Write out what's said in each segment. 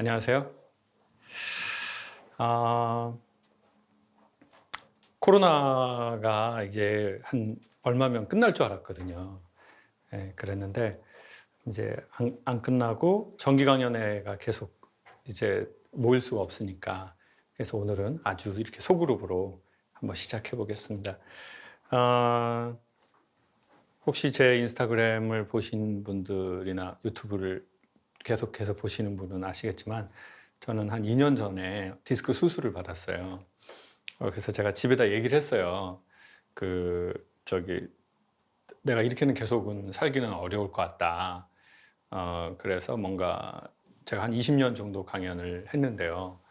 안녕하세요. 코로나가 이제 한 얼마면 끝날 줄 알았거든요. 예, 그랬는데 이제 안 끝나고 정기강연회가 계속 이제 모일 수가 없으니까 그래서 오늘은 아주 이렇게 소그룹으로 한번 시작해 보겠습니다. 혹시 제 인스타그램을 보신 분들이나 유튜브를 계속해서 보시는 분은 아시겠지만 저는 한 2년 전에 디스크 수술을 받았어요. 그래서 제가 집에다 얘기를 했어요. 내가 이렇게는 계속은 살기는 어려울 것 같다. 그래서 뭔가 제가 한 20년 정도 강연을 했는데요.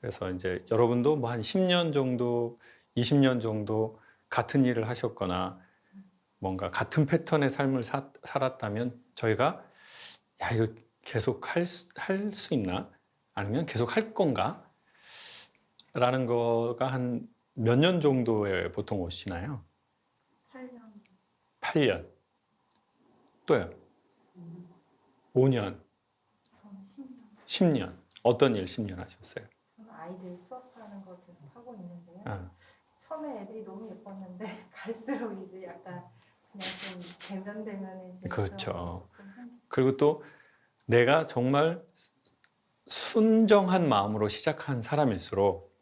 그래서 이제 여러분도 뭐 한 10년 정도, 20년 정도 같은 일을 하셨거나 뭔가 같은 패턴의 삶을 살았다면 저희가 야, 이거 계속 할 수 있나? 아니면 계속 할 건가? 라는 거가 한 몇 년 정도에 보통 오시나요? 8년. 8년. 또요? 5년, 저는 10년. 10년. 어떤 일 10년 하셨어요? 저는 아이들 수업하는 걸 계속 하고 있는데요. 아, 처음에 애들이 너무 예뻤는데 갈수록 이제 약간 그냥 좀 대면대면해지는 그렇죠. 그런 좀 그리고 또 내가 정말 순정한 마음으로 시작한 사람일수록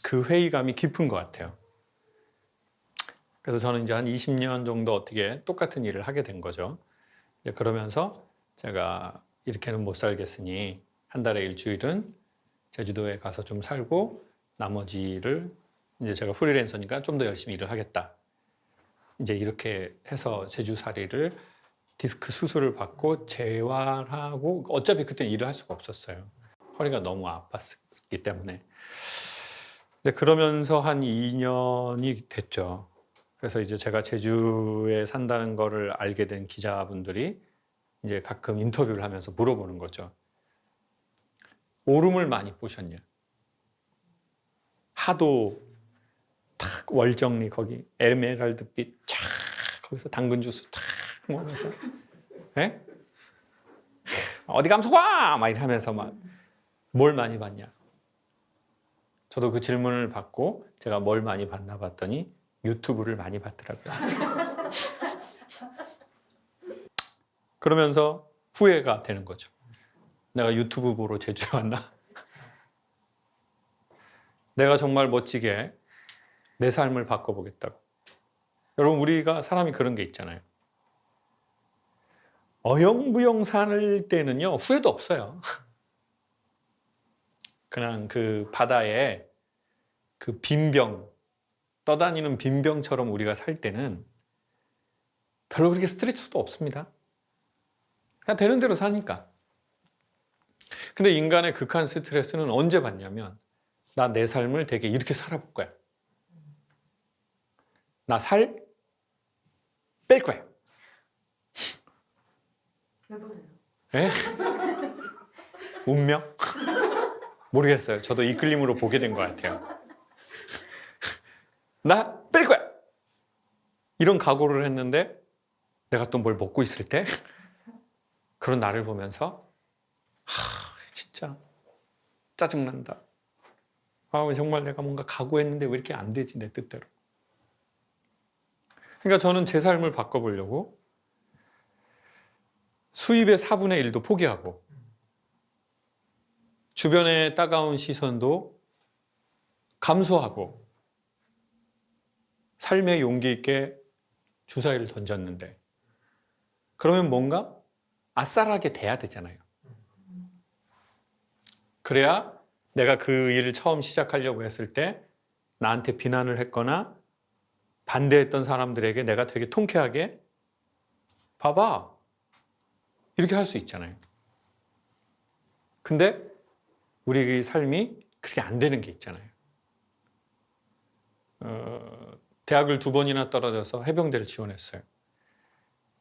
그 회의감이 깊은 것 같아요. 그래서 저는 이제 한 20년 정도 어떻게 똑같은 일을 하게 된 거죠. 그러면서 제가 이렇게는 못 살겠으니 한 달에 일주일은 제주도에 가서 좀 살고 나머지를 이제 제가 프리랜서니까 좀 더 열심히 일을 하겠다. 이제 이렇게 해서 제주살이를 디스크 수술을 받고 재활하고 어차피 그때 일을 할 수가 없었어요. 허리가 너무 아팠기 때문에. 근데 그러면서 한 2년이 됐죠. 그래서 이제 제가 제주에 산다는 거를 알게 된 기자분들이 이제 가끔 인터뷰를 하면서 물어보는 거죠. 오름을 많이 보셨냐? 하도 탁 월정리 거기 에메랄드빛 쫙 거기서 당근 주스 탁 먹으면서 예? 어디 감수 봐! 막 이러면서 막 뭘 많이 봤냐? 저도 그 질문을 받고 제가 뭘 많이 봤나 봤더니 유튜브를 많이 봤더라고요. 그러면서 후회가 되는 거죠. 내가 유튜브 보러 제주에 왔나? 내가 정말 멋지게 내 삶을 바꿔보겠다고. 여러분, 우리가 사람이 그런 게 있잖아요. 어영부영 살 때는요, 후회도 없어요. 그냥 그 바다에 그 빈병, 떠다니는 빈병처럼 우리가 살 때는 별로 그렇게 스트레스도 없습니다. 그냥 되는 대로 사니까. 근데 인간의 극한 스트레스는 언제 받냐면, 나 내 삶을 되게 이렇게 살아볼 거야. 나 살 뺄 거야. 해보세요. 예? 운명? 모르겠어요. 저도 이끌림으로 보게 된 것 같아요. 나 뺄 거야! 이런 각오를 했는데 내가 또 뭘 먹고 있을 때 그런 나를 보면서 진짜 짜증난다. 정말 내가 뭔가 각오했는데 왜 이렇게 안 되지 내 뜻대로. 그러니까 저는 제 삶을 바꿔보려고 수입의 4분의 1도 포기하고 주변의 따가운 시선도 감수하고 삶의 용기 있게 주사위를 던졌는데 그러면 뭔가 아싸라게 돼야 되잖아요. 그래야 내가 그 일을 처음 시작하려고 했을 때 나한테 비난을 했거나 반대했던 사람들에게 내가 되게 통쾌하게 봐봐 이렇게 할 수 있잖아요. 근데 우리의 삶이 그렇게 안 되는 게 있잖아요. 대학을 2번이나 떨어져서 해병대를 지원했어요.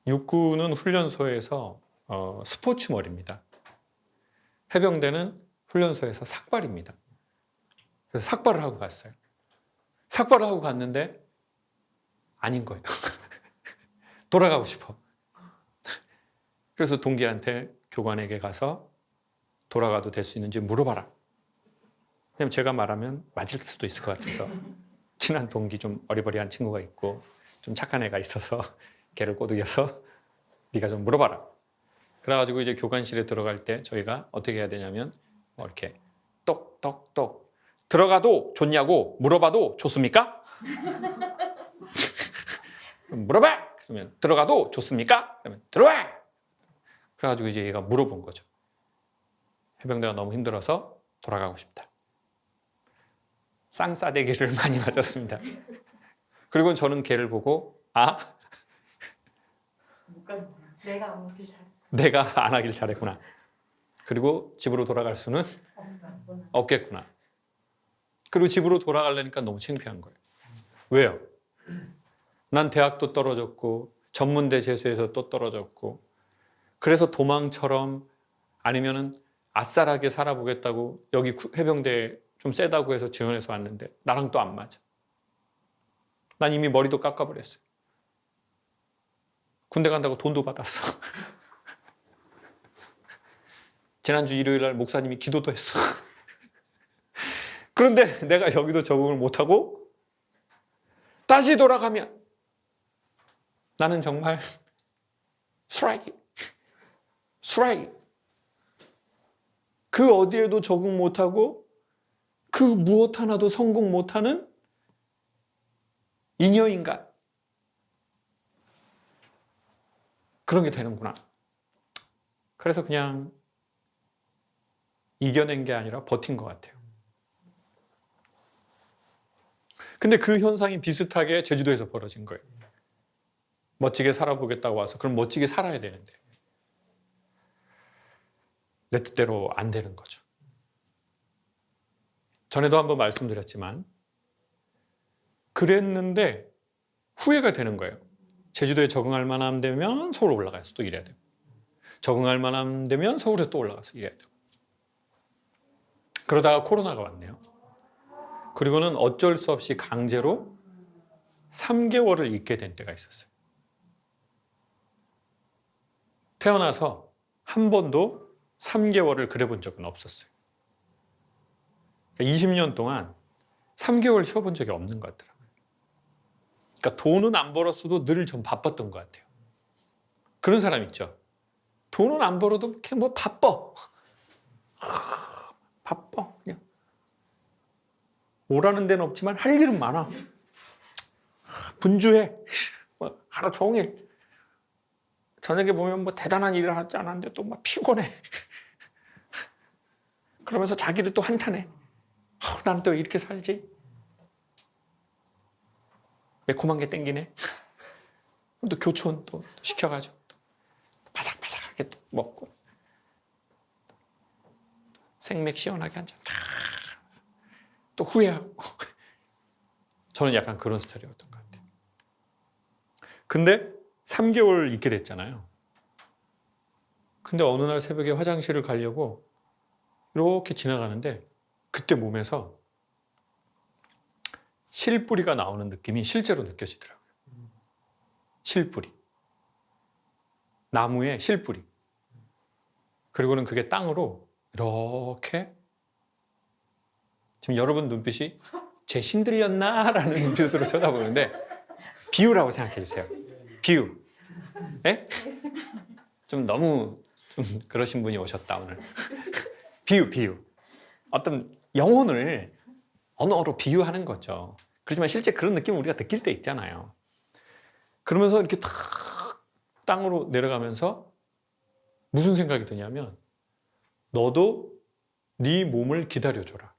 육군은 훈련소에서 스포츠머리입니다. 해병대는 훈련소에서 삭발입니다. 그래서 삭발을 하고 갔어요. 삭발을 하고 갔는데 아닌 거예요. 돌아가고 싶어. 그래서 동기한테 교관에게 가서 돌아가도 될 수 있는지 물어봐라. 왜냐면 제가 말하면 맞을 수도 있을 것 같아서 친한 동기 좀 어리버리한 친구가 있고 좀 착한 애가 있어서 걔를 꼬드겨서 네가 좀 물어봐라. 그래가지고 이제 교관실에 들어갈 때 저희가 어떻게 해야 되냐면 뭐 이렇게 똑똑똑 들어가도 좋냐고 물어봐도 좋습니까? 물어봐! 그러면 들어가도 좋습니까? 그러면 들어와! 그래가지고 이제 얘가 물어본 거죠. 해병대가 너무 힘들어서 돌아가고 싶다. 쌍싸대기를 많이 맞았습니다. 그리고 저는 걔를 보고 내가 안 먹길 잘. 내가 안 하길 잘했구나. 그리고 집으로 돌아갈 수는 없겠구나. 그리고 집으로 돌아가려니까 너무 창피한 거예요. 왜요? 난 대학도 떨어졌고 전문대 재수해서 또 떨어졌고 그래서 도망처럼 아니면은 아싸라게 살아보겠다고 여기 해병대 좀 세다고 해서 지원해서 왔는데 나랑 또 안 맞아. 난 이미 머리도 깎아버렸어요. 군대 간다고 돈도 받았어. 지난주 일요일 날 목사님이 기도도 했어. 그런데 내가 여기도 적응을 못하고 다시 돌아가면 나는 정말 쓰레기. 그 어디에도 적응 못하고 그 무엇 하나도 성공 못하는 잉여인간. 그런 게 되는구나. 그래서 그냥 이겨낸 게 아니라 버틴 것 같아요. 근데 그 현상이 비슷하게 제주도에서 벌어진 거예요. 멋지게 살아보겠다고 와서 그럼 멋지게 살아야 되는데 내 뜻대로 안 되는 거죠. 전에도 한번 말씀드렸지만 그랬는데 후회가 되는 거예요. 제주도에 적응할 만함 되면 서울 올라가서 또 일해야 되고 적응할 만함 되면 서울에 또 올라가서 일해야 되고 그러다가 코로나가 왔네요. 그리고는 어쩔 수 없이 강제로 3개월을 있게 된 때가 있었어요. 태어나서 한 번도 3개월을 그래 본 적은 없었어요. 20년 동안 3개월 쉬어본 적이 없는 것 같더라고요. 그러니까 돈은 안 벌었어도 늘 좀 바빴던 것 같아요. 그런 사람 있죠. 돈은 안 벌어도 그냥 뭐 바빠. 바빠. 그냥. 오라는 데는 없지만 할 일은 많아. 분주해. 하루 종일. 저녁에 보면 뭐 대단한 일을 하지 않았는데 또 막 피곤해. 그러면서 자기를 또 한탄해. 나는 또 이렇게 살지? 매콤한 게 땡기네. 그럼 또 교촌 또 시켜가지고 또 바삭바삭하게 또 먹고 생맥 시원하게 한 잔. 또 후회하고. 저는 약간 그런 스타일이었던 것 같아요. 근데 3개월 있게 됐잖아요. 근데 어느 날 새벽에 화장실을 가려고 이렇게 지나가는데 그때 몸에서 실뿌리가 나오는 느낌이 실제로 느껴지더라고요. 실뿌리. 나무에 실뿌리. 그리고는 그게 땅으로 이렇게 지금 여러분 눈빛이 제 신들렸나? 라는 눈빛으로 쳐다보는데 비유라고 생각해 주세요. 비유. 네? 좀 너무 좀 그러신 분이 오셨다 오늘. 비유. 어떤 영혼을 언어로 비유하는 거죠. 그렇지만 실제 그런 느낌을 우리가 느낄 때 있잖아요. 그러면서 이렇게 탁 땅으로 내려가면서 무슨 생각이 드냐면 너도 네 몸을 기다려줘라.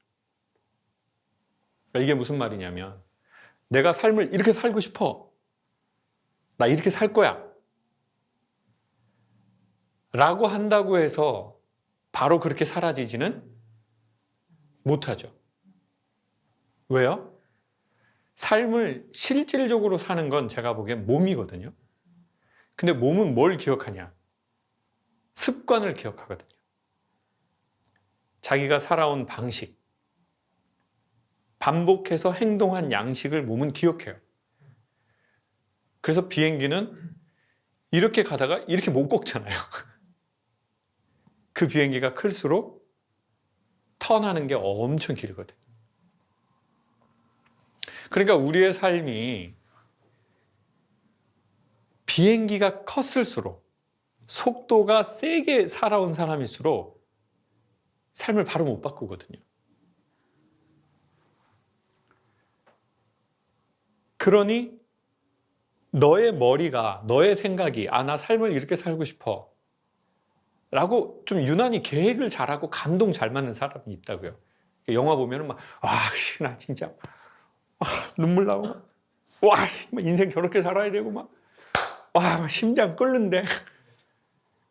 그러니까 이게 무슨 말이냐면 내가 삶을 이렇게 살고 싶어. 나 이렇게 살 거야. 라고 한다고 해서 바로 그렇게 사라지지는 못하죠. 왜요? 삶을 실질적으로 사는 건 제가 보기엔 몸이거든요. 근데 몸은 뭘 기억하냐? 습관을 기억하거든요. 자기가 살아온 방식, 반복해서 행동한 양식을 몸은 기억해요. 그래서 비행기는 이렇게 가다가 이렇게 못 꺾잖아요. 그 비행기가 클수록 턴하는 게 엄청 길거든요. 그러니까 우리의 삶이 비행기가 컸을수록 속도가 세게 살아온 사람일수록 삶을 바로 못 바꾸거든요. 그러니 너의 머리가, 너의 생각이 나 삶을 이렇게 살고 싶어 라고 좀 유난히 계획을 잘하고 감동 잘 맞는 사람이 있다고요. 영화 보면은 막, 나 진짜 눈물 나고 인생 저렇게 살아야 되고 막 심장 끓는데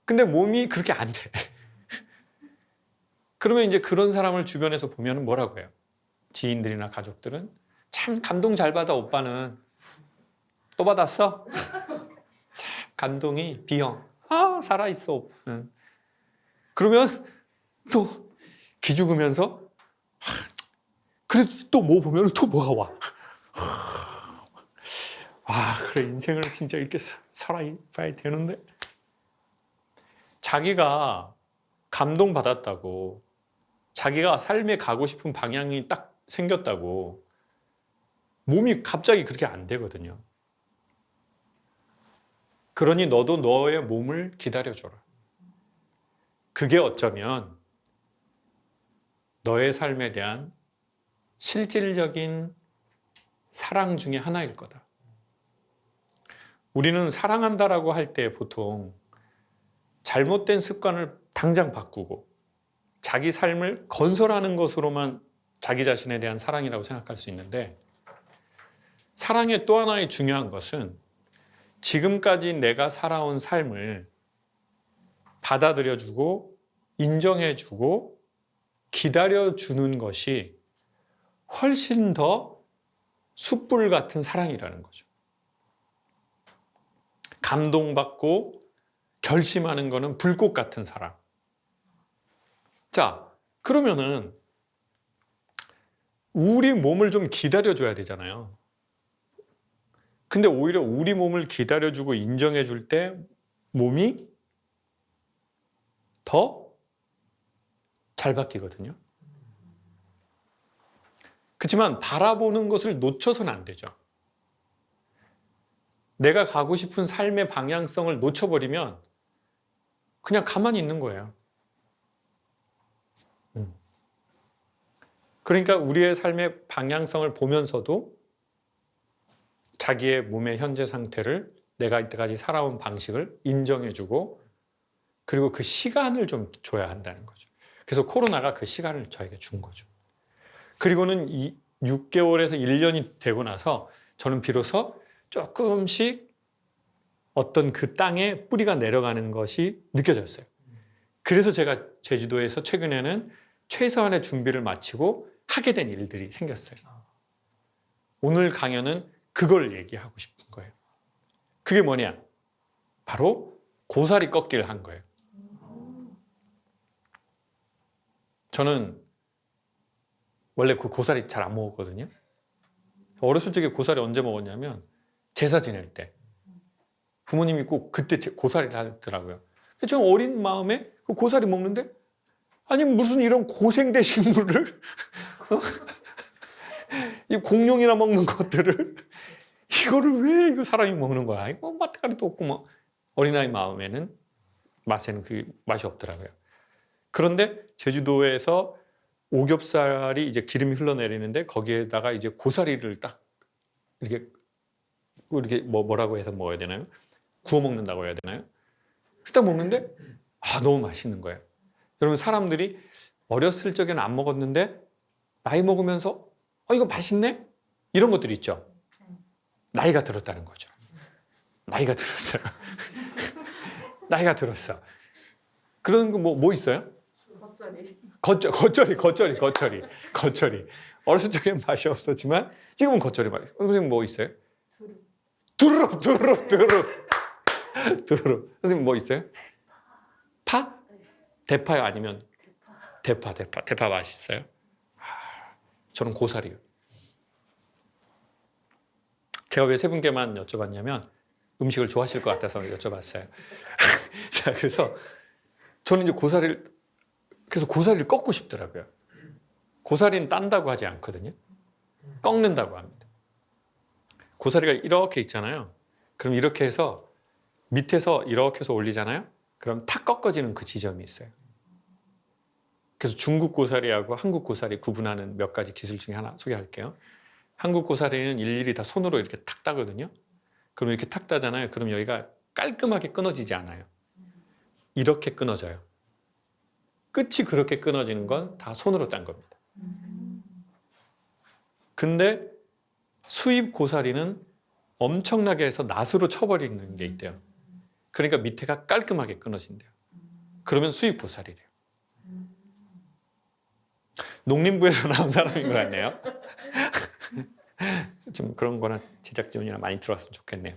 근데 몸이 그렇게 안 돼. 그러면 이제 그런 사람을 주변에서 보면 뭐라고 해요? 지인들이나 가족들은 참 감동 잘 받아. 오빠는 또 받았어? 참 감동이 B형. 살아있어 오빠는. 그러면 또 기죽으면서 그래도 또 뭐 보면 또 뭐가 와. 그래 인생을 진짜 이렇게 살아봐야 되는데 자기가 감동받았다고 자기가 삶에 가고 싶은 방향이 딱 생겼다고 몸이 갑자기 그렇게 안 되거든요. 그러니 너도 너의 몸을 기다려줘라. 그게 어쩌면 너의 삶에 대한 실질적인 사랑 중에 하나일 거다. 우리는 사랑한다라고 할 때 보통 잘못된 습관을 당장 바꾸고 자기 삶을 건설하는 것으로만 자기 자신에 대한 사랑이라고 생각할 수 있는데 사랑의 또 하나의 중요한 것은 지금까지 내가 살아온 삶을 받아들여주고 인정해주고 기다려주는 것이 훨씬 더 숯불 같은 사랑이라는 거죠. 감동받고 결심하는 거는 불꽃 같은 사랑. 자, 그러면은 우리 몸을 좀 기다려줘야 되잖아요. 근데 오히려 우리 몸을 기다려주고 인정해줄 때 몸이 더 잘 바뀌거든요. 그렇지만 바라보는 것을 놓쳐서는 안 되죠. 내가 가고 싶은 삶의 방향성을 놓쳐버리면 그냥 가만히 있는 거예요. 그러니까 우리의 삶의 방향성을 보면서도 자기의 몸의 현재 상태를 내가 이때까지 살아온 방식을 인정해주고 그리고 그 시간을 좀 줘야 한다는 거죠. 그래서 코로나가 그 시간을 저에게 준 거죠. 그리고는 6개월에서 1년이 되고 나서 저는 비로소 조금씩 어떤 그 땅에 뿌리가 내려가는 것이 느껴졌어요. 그래서 제가 제주도에서 최근에는 최소한의 준비를 마치고 하게 된 일들이 생겼어요. 오늘 강연은 그걸 얘기하고 싶은 거예요. 그게 뭐냐? 바로 고사리 꺾기를 한 거예요. 저는 원래 그 고사리 잘 안 먹었거든요. 어렸을 적에 고사리 언제 먹었냐면 제사 지낼 때. 부모님이 꼭 그때 고사리를 하더라고요. 저 어린 마음에 그 고사리 먹는데 아니 무슨 이런 고생대 식물을 이 공룡이나 먹는 것들을 이거를 왜 이거 사람이 먹는 거야? 이거 맛깔이도 없고 뭐 어린아이 마음에는 맛에는 그 맛이 없더라고요. 그런데 제주도에서 오겹살이 이제 기름이 흘러내리는데 거기에다가 이제 고사리를 딱 이렇게 뭐라고 해서 먹어야 되나요? 구워 먹는다고 해야 되나요? 딱 먹는데 너무 맛있는 거예요. 여러분 사람들이 어렸을 적에는 안 먹었는데 나이 먹으면서 이거 맛있네? 이런 것들이 있죠. 나이가 들었다는 거죠. 나이가 들었어요. 나이가 들었어. 그런 거 뭐 있어요? 겉절이. 어렸을 적엔 맛이 없었지만 지금은 겉절이 맛이. 선생님 뭐 있어요? 두릅. 선생님 뭐 있어요? 파? 대파요 아니면 대파 맛있어요? 저는 고사리요. 제가 왜 세 분께만 여쭤봤냐면 음식을 좋아하실 것 같아서 여쭤봤어요. 자, 그래서 저는 이제 고사리를 꺾고 싶더라고요. 고사리는 딴다고 하지 않거든요. 꺾는다고 합니다. 고사리가 이렇게 있잖아요. 그럼 이렇게 해서 밑에서 이렇게 해서 올리잖아요. 그럼 탁 꺾어지는 그 지점이 있어요. 그래서 중국 고사리하고 한국 고사리 구분하는 몇 가지 기술 중에 하나 소개할게요. 한국 고사리는 일일이 다 손으로 이렇게 탁 따거든요. 그럼 이렇게 탁 따잖아요. 그럼 여기가 깔끔하게 끊어지지 않아요. 이렇게 끊어져요. 끝이 그렇게 끊어지는 건 다 손으로 딴 겁니다. 근데 수입 고사리는 엄청나게 해서 낫으로 쳐버리는 게 있대요. 그러니까 밑에가 깔끔하게 끊어진대요. 그러면 수입 고사리래요. 농림부에서 나온 사람인 것 같네요. 좀 그런 거나 제작 지원이나 많이 들어왔으면 좋겠네요.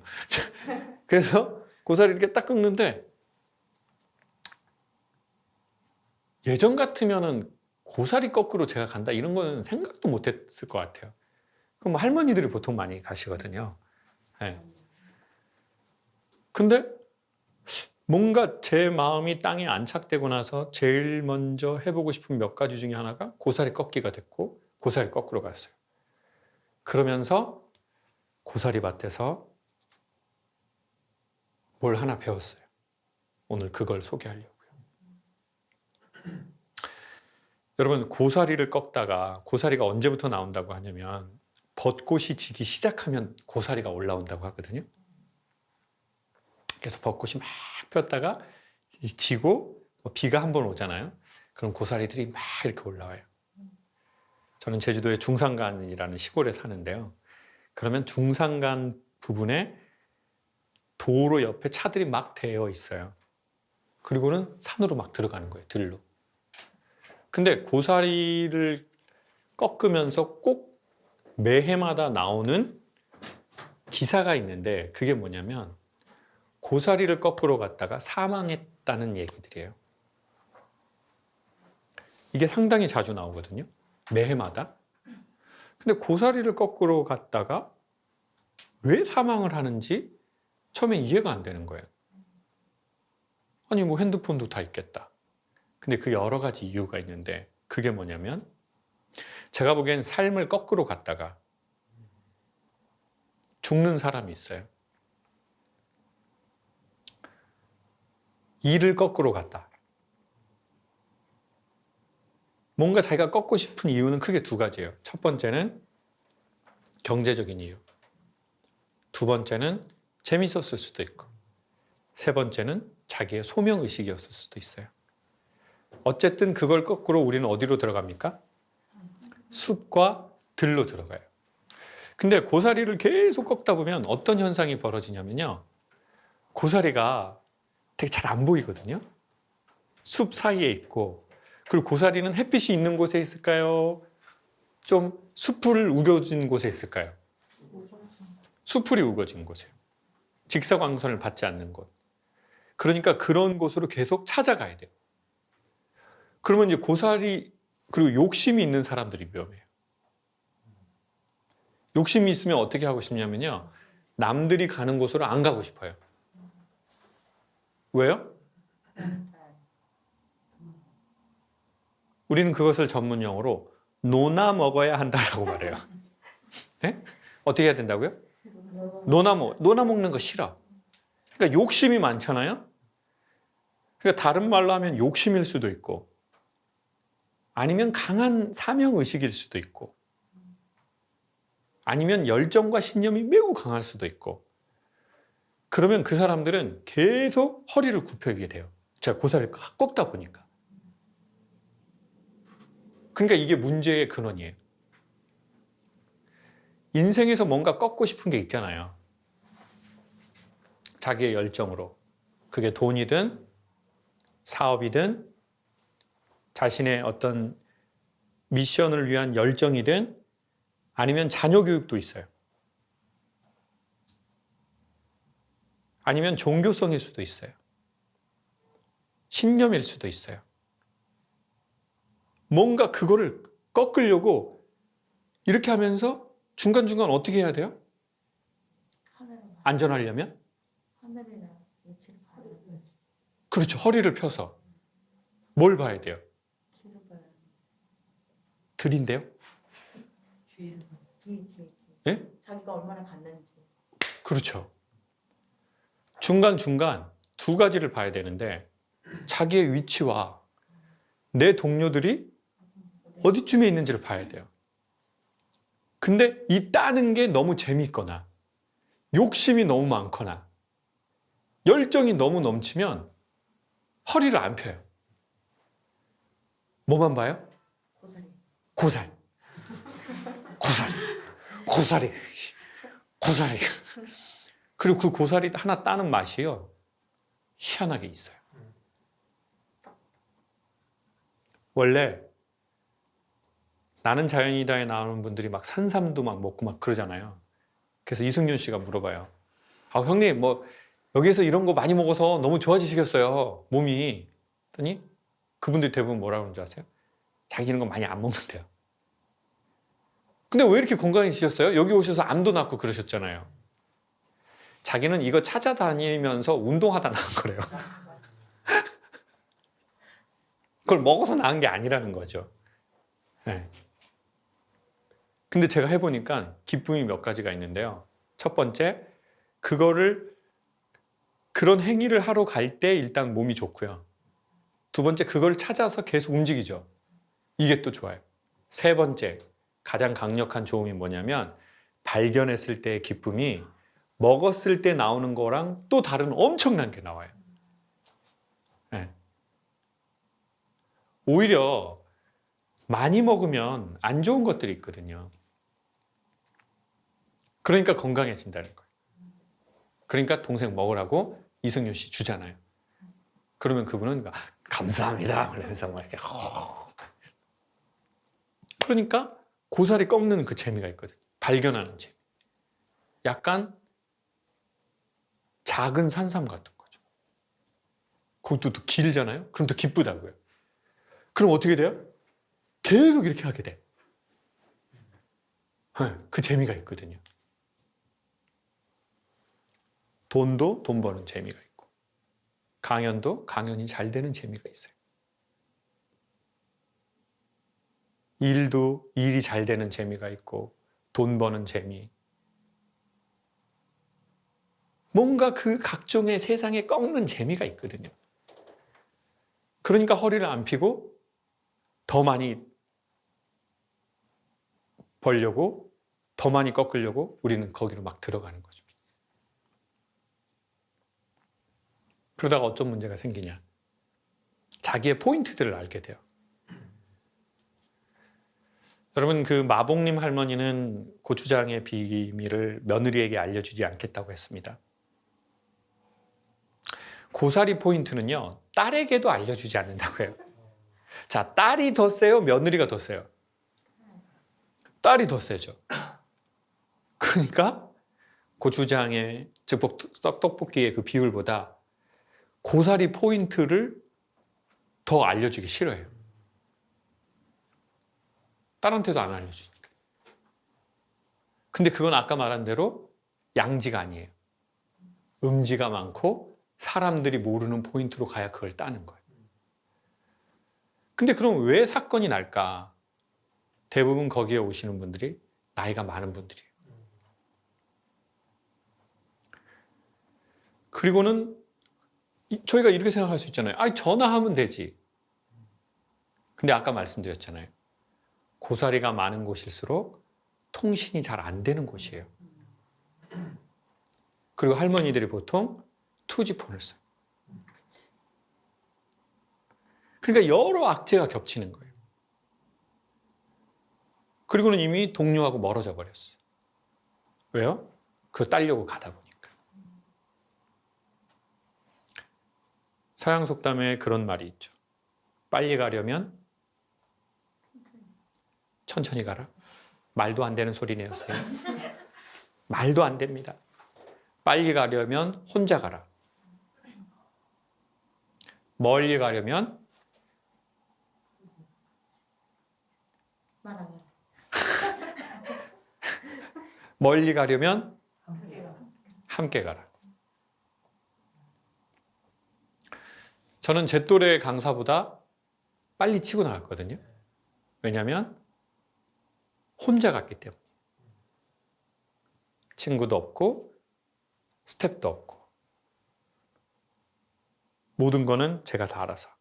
그래서 고사리 이렇게 딱 꺾는데 예전 같으면은 고사리 거꾸로 제가 간다 이런 거는 생각도 못 했을 것 같아요. 그럼 뭐 할머니들이 보통 많이 가시거든요. 네. 근데 뭔가 제 마음이 땅에 안착되고 나서 제일 먼저 해보고 싶은 몇 가지 중에 하나가 고사리 꺾기가 됐고 고사리 거꾸로 갔어요. 그러면서 고사리 밭에서 뭘 하나 배웠어요. 오늘 그걸 소개하려고요. 여러분 고사리를 꺾다가 고사리가 언제부터 나온다고 하냐면 벚꽃이 지기 시작하면 고사리가 올라온다고 하거든요. 그래서 벚꽃이 막 폈다가 지고 비가 한 번 오잖아요. 그럼 고사리들이 막 이렇게 올라와요. 저는 제주도의 중산간이라는 시골에 사는데요. 그러면 중산간 부분에 도로 옆에 차들이 막 대여 있어요. 그리고는 산으로 막 들어가는 거예요. 들로. 근데 고사리를 꺾으면서 꼭 매해마다 나오는 기사가 있는데 그게 뭐냐면 고사리를 거꾸로 갔다가 사망했다는 얘기들이에요. 이게 상당히 자주 나오거든요. 매해마다. 근데 고사리를 거꾸로 갔다가 왜 사망을 하는지 처음엔 이해가 안 되는 거예요. 아니 뭐 핸드폰도 다 있겠다. 근데 그 여러 가지 이유가 있는데 그게 뭐냐면 제가 보기엔 삶을 거꾸로 갔다가 죽는 사람이 있어요. 일을 거꾸로 갔다. 뭔가 자기가 꺾고 싶은 이유는 크게 두 가지예요. 첫 번째는 경제적인 이유. 두 번째는 재밌었을 수도 있고. 세 번째는 자기의 소명의식이었을 수도 있어요. 어쨌든 그걸 거꾸로 우리는 어디로 들어갑니까? 숲과 들로 들어가요. 근데 고사리를 계속 꺾다 보면 어떤 현상이 벌어지냐면요. 고사리가 되게 잘 안 보이거든요. 숲 사이에 있고 그리고 고사리는 햇빛이 있는 곳에 있을까요? 좀 숲을 우겨진 곳에 있을까요? 숲풀이 우거진 곳이에요. 직사광선을 받지 않는 곳. 그러니까 그런 곳으로 계속 찾아가야 돼요. 그러면 이제 고사리 그리고 욕심이 있는 사람들이 위험해요. 욕심이 있으면 어떻게 하고 싶냐면요. 남들이 가는 곳으로 안 가고 싶어요. 왜요? 우리는 그것을 전문 용어로 노나 먹어야 한다라고 말해요. 네? 어떻게 해야 된다고요? 노나 먹는 거 싫어. 그러니까 욕심이 많잖아요. 그러니까 다른 말로 하면 욕심일 수도 있고 아니면 강한 사명의식일 수도 있고 아니면 열정과 신념이 매우 강할 수도 있고 그러면 그 사람들은 계속 허리를 굽히게 돼요. 제가 고사를 꺾다 보니까. 그러니까 이게 문제의 근원이에요. 인생에서 뭔가 꺾고 싶은 게 있잖아요. 자기의 열정으로. 그게 돈이든 사업이든 자신의 어떤 미션을 위한 열정이든 아니면 자녀 교육도 있어요. 아니면 종교성일 수도 있어요. 신념일 수도 있어요. 뭔가 그거를 꺾으려고 이렇게 하면서 중간중간 어떻게 해야 돼요? 안전하려면? 하늘이나 위치를 봐야 돼. 그렇죠. 허리를 펴서. 뭘 봐야 돼요? 길을 봐야 돼. 들인데요. 뒤. 예? 자기가 얼마나 갔는지. 그렇죠. 중간중간 두 가지를 봐야 되는데 자기의 위치와 내 동료들이 어디쯤에 있는지를 봐야 돼요. 근데 이 따는 게 너무 재미있거나 욕심이 너무 많거나 열정이 너무 넘치면 허리를 안 펴요. 뭐만 봐요? 고사리. 고살. 고사리. 고사리. 고사리. 그리고 그 고사리 하나 따는 맛이요. 희한하게 있어요. 원래 나는 자연이다에 나오는 분들이 막 산삼도 막 먹고 막 그러잖아요. 그래서 이승윤 씨가 물어봐요. 아, 형님, 뭐, 여기에서 이런 거 많이 먹어서 너무 좋아지시겠어요. 몸이. 했더니 그분들이 대부분 뭐라고 그러는지 아세요? 자기 이런 거 많이 안 먹는데요. 근데 왜 이렇게 건강해지셨어요? 여기 오셔서 암도 낫고 그러셨잖아요. 자기는 이거 찾아다니면서 운동하다 나은 거래요. 그걸 먹어서 나은 게 아니라는 거죠. 네. 근데 제가 해보니까 기쁨이 몇 가지가 있는데요. 첫 번째, 그런 행위를 하러 갈 때 일단 몸이 좋고요. 두 번째, 그걸 찾아서 계속 움직이죠. 이게 또 좋아요. 세 번째, 가장 강력한 좋음이 뭐냐면 발견했을 때의 기쁨이 먹었을 때 나오는 거랑 또 다른 엄청난 게 나와요. 네. 오히려 많이 먹으면 안 좋은 것들이 있거든요. 그러니까 건강해진다는 거예요. 그러니까 동생 먹으라고 이승윤 씨 주잖아요. 그러면 그분은 감사합니다. 그러면서 막 이렇게 그러니까 고사리 꺾는 그 재미가 있거든요. 발견하는 재미. 약간 작은 산삼 같은 거죠. 그것도 또 길잖아요. 그럼 더 기쁘다고요. 그럼 어떻게 돼요? 계속 이렇게 하게 돼. 그 재미가 있거든요. 돈도 돈 버는 재미가 있고 강연도 강연이 잘 되는 재미가 있어요. 일도 일이 잘 되는 재미가 있고 돈 버는 재미. 뭔가 그 각종의 세상에 꺾는 재미가 있거든요. 그러니까 허리를 안 펴고 더 많이 벌려고 더 많이 꺾으려고 우리는 거기로 막 들어가는 거죠. 그러다가 어떤 문제가 생기냐. 자기의 포인트들을 알게 돼요. 여러분, 그 마봉님 할머니는 고추장의 비밀을 며느리에게 알려주지 않겠다고 했습니다. 고사리 포인트는요, 딸에게도 알려주지 않는다고 해요. 자, 딸이 더 세요? 며느리가 더 세요? 딸이 더 세죠. 그러니까 고추장의, 즉 떡볶이의 그 비율보다 고사리 포인트를 더 알려주기 싫어해요. 딸한테도 안 알려주니까. 근데 그건 아까 말한 대로 양지가 아니에요. 음지가 많고 사람들이 모르는 포인트로 가야 그걸 따는 거예요. 근데 그럼 왜 사건이 날까? 대부분 거기에 오시는 분들이 나이가 많은 분들이에요. 그리고는 저희가 이렇게 생각할 수 있잖아요. 아, 전화하면 되지. 근데 아까 말씀드렸잖아요. 고사리가 많은 곳일수록 통신이 잘 안 되는 곳이에요. 그리고 할머니들이 보통 투지폰을 써요. 그러니까 여러 악재가 겹치는 거예요. 그리고는 이미 동료하고 멀어져 버렸어요. 왜요? 그거 따려고 가다 보니까. 서양 속담에 그런 말이 있죠. 빨리 가려면 천천히 가라. 말도 안 되는 소리네요, 선생님. 말도 안 됩니다. 빨리 가려면 혼자 가라. 멀리 가려면 말하면 멀리 가려면 함께 가라. 저는 제 또래 강사보다 빨리 치고 나갔거든요. 왜냐하면 혼자 갔기 때문에. 친구도 없고 스텝도 없고 모든 거는 제가 다 알아서 하고.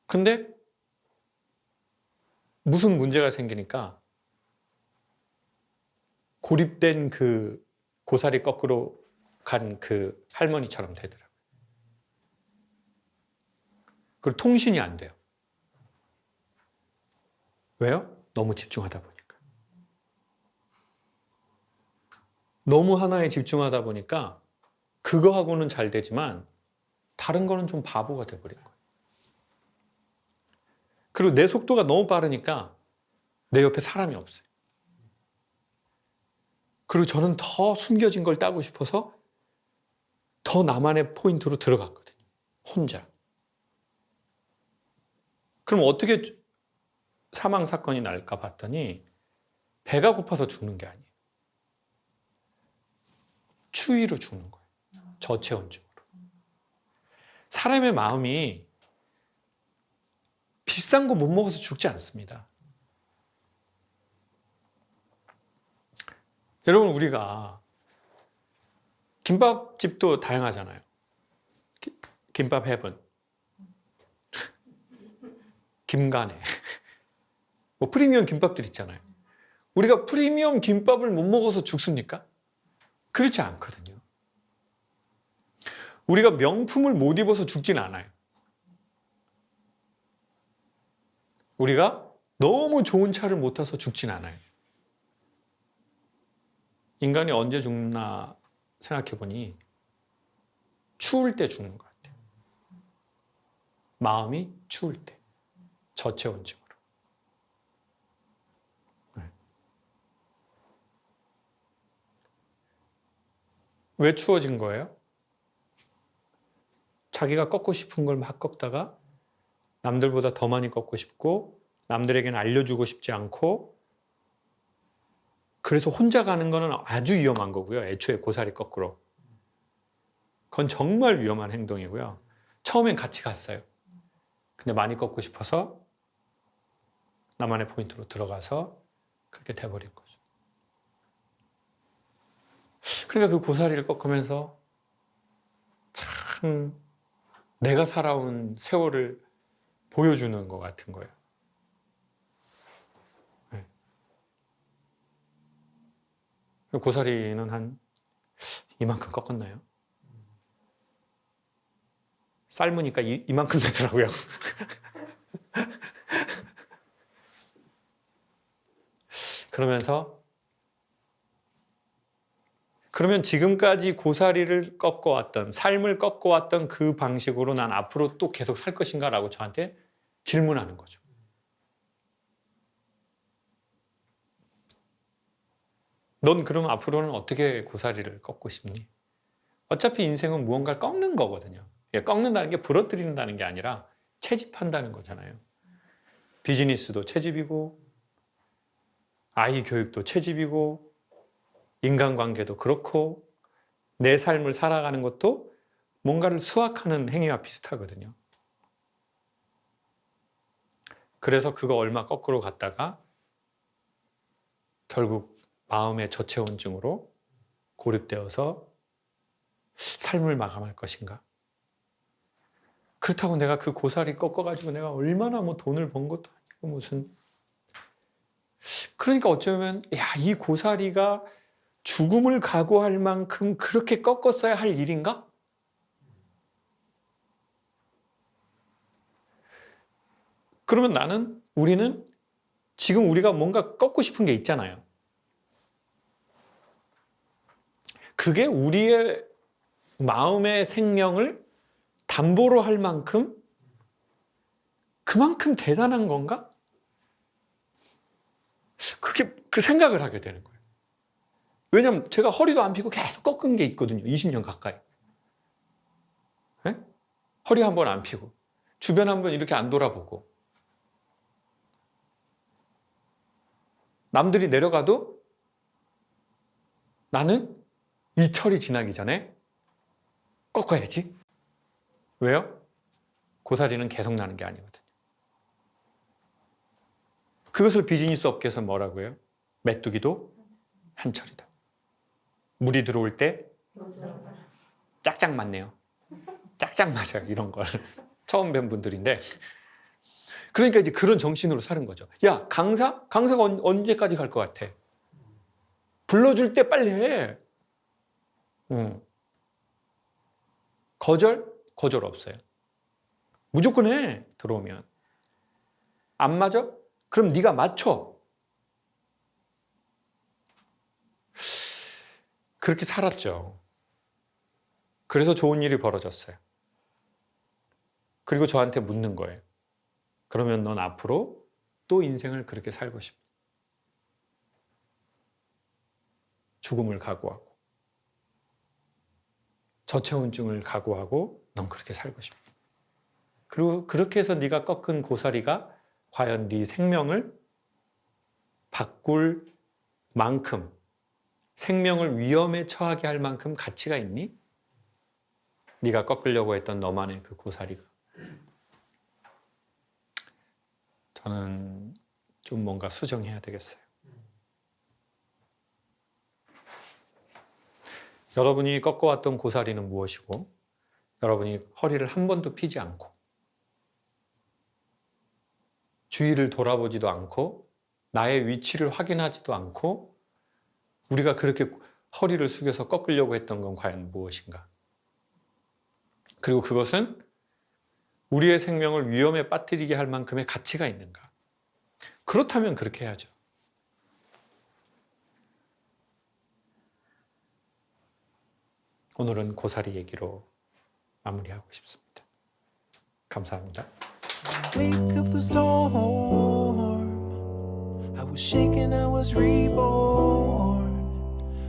근데 무슨 문제가 생기니까 고립된 그 고사리 거꾸로 간 그 할머니처럼 되더라고요. 그리고 통신이 안 돼요. 왜요? 너무 집중하다 보니까. 너무 하나에 집중하다 보니까 그거하고는 잘 되지만 다른 거는 좀 바보가 돼버린 거예요. 그리고 내 속도가 너무 빠르니까 내 옆에 사람이 없어요. 그리고 저는 더 숨겨진 걸 따고 싶어서 더 나만의 포인트로 들어갔거든요. 혼자. 그럼 어떻게 사망 사건이 날까 봤더니 배가 고파서 죽는 게 아니에요. 추위로 죽는 거예요. 저체온증으로. 사람의 마음이 비싼 거 못 먹어서 죽지 않습니다. 여러분, 우리가 김밥집도 다양하잖아요. 김밥 헤븐, 김간에, 뭐 프리미엄 김밥들 있잖아요. 우리가 프리미엄 김밥을 못 먹어서 죽습니까? 그렇지 않거든요. 우리가 명품을 못 입어서 죽진 않아요. 우리가 너무 좋은 차를 못 타서 죽진 않아요. 인간이 언제 죽나 생각해보니 추울 때 죽는 것 같아요. 마음이 추울 때. 저체온증으로. 네. 왜 추워진 거예요? 자기가 꺾고 싶은 걸 막 꺾다가 남들보다 더 많이 꺾고 싶고 남들에게는 알려주고 싶지 않고 그래서 혼자 가는 거는 아주 위험한 거고요. 애초에 고사리 거꾸로. 그건 정말 위험한 행동이고요. 처음엔 같이 갔어요. 근데 많이 꺾고 싶어서 나만의 포인트로 들어가서 그렇게 돼버린 거죠. 그러니까 그 고사리를 꺾으면서 참 내가 살아온 세월을 보여주는 것 같은 거예요. 네. 고사리는 한 이만큼 꺾었나요? 삶으니까 이만큼 되더라고요. 그러면 지금까지 고사리를 꺾어왔던, 삶을 꺾어왔던 그 방식으로 난 앞으로 또 계속 살 것인가? 라고 저한테 질문하는 거죠. 넌 그럼 앞으로는 어떻게 고사리를 꺾고 싶니? 어차피 인생은 무언가를 꺾는 거거든요. 꺾는다는 게 부러뜨린다는 게 아니라 채집한다는 거잖아요. 비즈니스도 채집이고, 아이 교육도 채집이고, 인간관계도 그렇고, 내 삶을 살아가는 것도 뭔가를 수확하는 행위와 비슷하거든요. 그래서 그거 얼마 거꾸로 갔다가 결국 마음의 저체온증으로 고립되어서 삶을 마감할 것인가? 그렇다고 내가 그 고사리 꺾어가지고 내가 얼마나 뭐 돈을 번 것도 아니고 무슨. 그러니까 어쩌면, 이 고사리가 죽음을 각오할 만큼 그렇게 꺾었어야 할 일인가? 그러면 우리는 지금 우리가 뭔가 꺾고 싶은 게 있잖아요. 그게 우리의 마음의 생명을 담보로 할 만큼 그만큼 대단한 건가? 그렇게 그 생각을 하게 되는 거예요. 왜냐하면 제가 허리도 안 펴고 계속 꺾은 게 있거든요. 20년 가까이. 네? 허리 한 번 안 펴고 주변 한 번 이렇게 안 돌아보고 남들이 내려가도 나는 이 철이 지나기 전에 꺾어야지. 왜요? 고사리는 계속 나는 게 아니거든요. 그것을 비즈니스 업계에서 뭐라고 해요? 메뚜기도 한철이다. 물이 들어올 때 짝짝 맞네요. 짝짝 맞아요. 이런 걸 처음 뵌 분들인데, 그러니까 이제 그런 정신으로 사는 거죠. 야, 강사가 언제까지 갈 것 같아? 불러줄 때 빨리 해. 거절 없어요. 무조건 해. 들어오면 안 맞아? 그럼 네가 맞춰. 그렇게 살았죠. 그래서 좋은 일이 벌어졌어요. 그리고 저한테 묻는 거예요. 그러면 넌 앞으로 또 인생을 그렇게 살고 싶어? 죽음을 각오하고, 저체온증을 각오하고 넌 그렇게 살고 싶어. 그리고 그렇게 해서 네가 꺾은 고사리가 과연 네 생명을 바꿀 만큼, 생명을 위험에 처하게 할 만큼 가치가 있니? 네가 꺾으려고 했던 너만의 그 고사리가. 저는 좀 뭔가 수정해야 되겠어요. 여러분이 꺾어왔던 고사리는 무엇이고, 여러분이 허리를 한 번도 피지 않고, 주위를 돌아보지도 않고, 나의 위치를 확인하지도 않고, 우리가 그렇게 허리를 숙여서 꺾으려고 했던 건 과연 무엇인가? 그리고 그것은 우리의 생명을 위험에 빠뜨리게 할 만큼의 가치가 있는가? 그렇다면 그렇게 해야죠. 오늘은 고사리 얘기로 마무리하고 싶습니다. 감사합니다. Wake of the storm, I was shaken, I was reborn.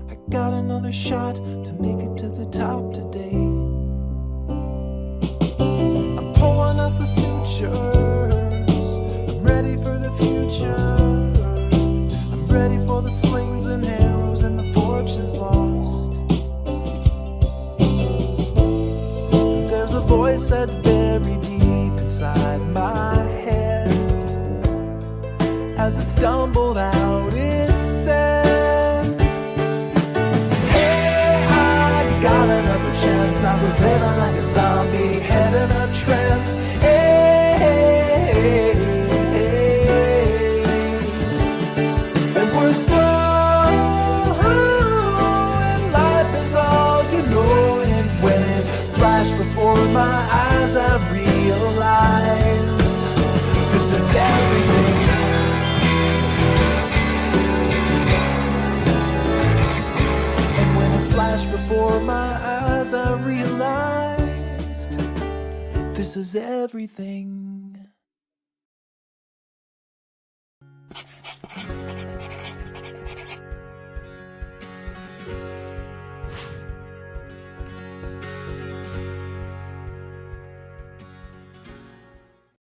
I got another shot to make it to the top today. I'm pulling up the sutures, I'm ready for the future. I'm ready for the slings and arrows and the fortunes lost. And there's a voice that's buried deep inside my head. As it stumbled out, it said, hey, I got another chance. I was living like a zombie, head in a trance. Hey, hey, hey, hey. And we're slow, and life is all you know. And when it flashed before my eyes, I realized this is everything. And when it flashed before my eyes, I realized this is everything.